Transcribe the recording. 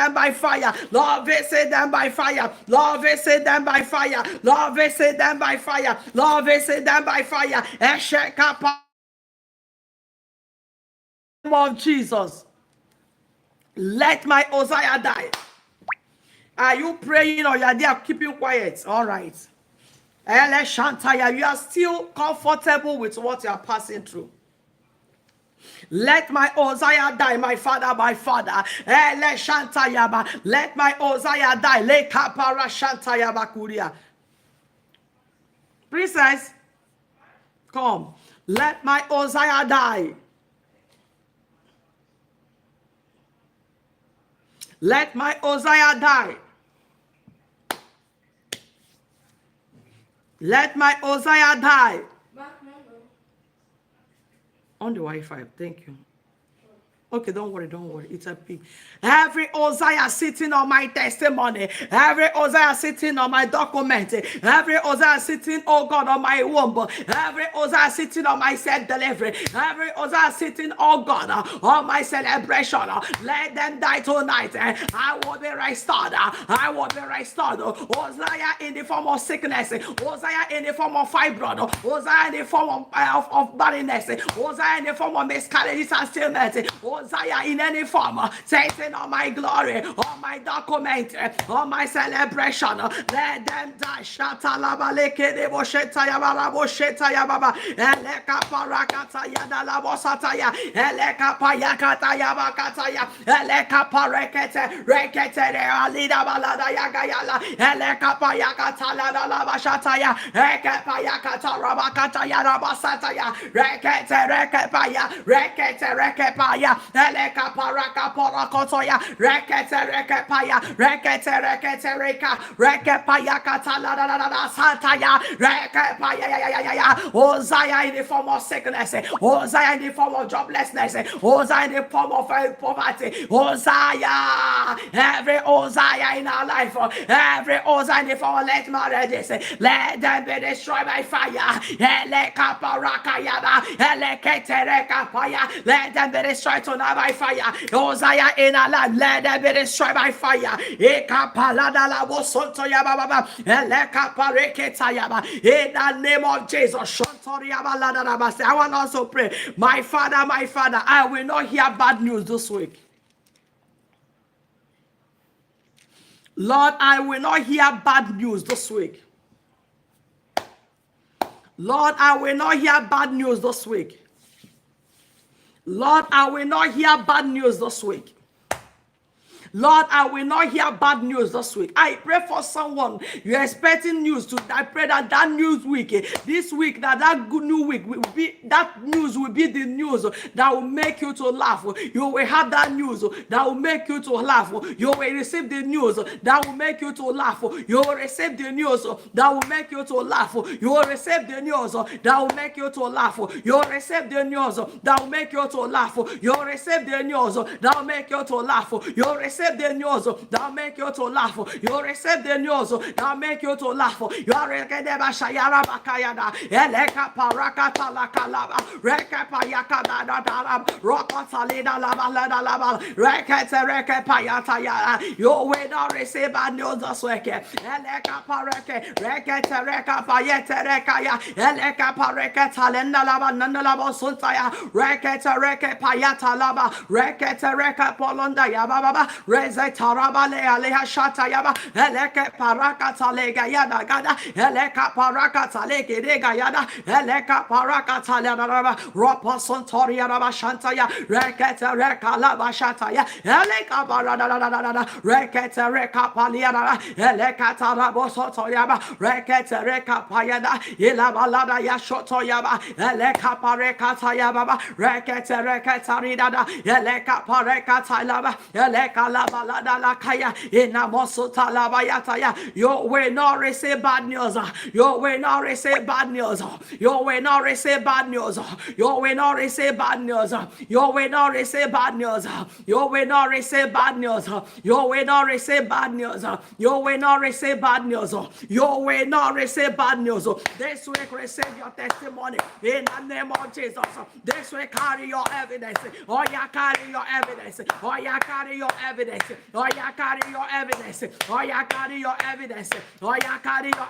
them by fire. Lord, visit them by fire. Lord, visit them by fire. Lord, visit them by fire. Lord, visit them by fire. Of Jesus. Let my Uzziah die. Are you praying or you are there keeping quiet? All right. Shantaya, you are still comfortable with what you are passing through. Let my Uzziah die, my father, my father. Let my Uzziah die. Le kapara shantaya bakuria. Princess, come. Let my Uzziah die. Let my Uzziah die. Let my Uzziah die. On the Wi-Fi, thank you. Okay, don't worry. It's a pig. Every Uzziah sitting on my testimony. Every Uzziah sitting on my document. Every Uzziah sitting, oh God, on my womb. Every Uzziah sitting on my self-delivery. Every Uzziah sitting, oh God, on my celebration. Let them die tonight. I will be restored. I will be restored. Uzziah in the form of sickness. Uzziah in the form of fibroid. Uzziah in the form of barrenness. Uzziah in the form of miscarriages and stillness. Uzziah in any form, Satan on my glory, on my document, on my celebration, let them die. Shatalaba leke de boshetaya barabo shetaya baba, eleka parakata yada la bosataya, eleka payakata yabakataya, eleka parekete, rekete de alida balada yagayala, eleka payakata la bashataya, eke payakata rabakata yada basataya, rekete rekepaya, rekete rekepaya. Eleka paraka parakotoya rekete rekepaya rekete reka rekepaya katala sataya rekepaya Uzziah in the form of sickness, Uzziah in the form of joblessness, Uzziah in the form of poverty, Uzziah, every Uzziah in our life, every Uzziah in the form of late marriages, let them be destroyed by fire. Eleka paraka yada elekete rekapaya, let them be destroyed tonight by fire. Uzziah in our life, let them be destroyed by fire. In the name of Jesus. I want to also pray. My father, I will not hear bad news this week. Lord, I will not hear bad news this week. Lord, I will not hear bad news this week. Lord, I will not hear bad news this week. Lord, I will not hear bad news this week. I pray for someone. You're expecting news to. I pray that news week, this week, that good new week will be, that news will be the news that will make you to laugh. You will have that news that will make you to laugh. You will receive the news that will make you to laugh. You will receive the news that will make you to laugh. You will receive the news that will make you to laugh. You will receive the news that will make you to laugh. You will receive the news that will make you to laugh. You will receive the news that'll make you to laugh. You receive the news that'll make you to laugh. You are rekedeba shayara bakayada eleka parakata la kalaba reke payaka da da rokota lida la bala rekete reke payata ya. You will not receive bad news this week. Eleka pareke rekete reka payete reka ya eleka pareke talenda la banana la bosulta ya rekete reke payata laba rekete reka polonda ya baba Reze tarabale aleha shata yaba eleke parakata lega yada gada eleka parakata lege dega yada eleka parakata lega ropa sontoria raba shanta ya rekete reka laba shata ya eleka barada rekete reka paliada eleka tarabo soto yaba rekete reka payada ilabalada ya shoto yaba eleka parekata yaba rekete reketa ridada eleka parekata laba eleka you will not receive bad news. You will not receive bad news. You will not receive bad news. You will not receive bad news. You will not receive bad news. You will not receive bad news. You will not receive bad news. You will not receive bad news. You will not receive bad news. This week receive your testimony in the name of Jesus. This week carry your evidence. Oh, you carry your evidence. Oh, you carry your evidence. evidence. Oh, yeah, carry your evidence. Oh, yeah, carry your evidence. Oh, yeah, carry your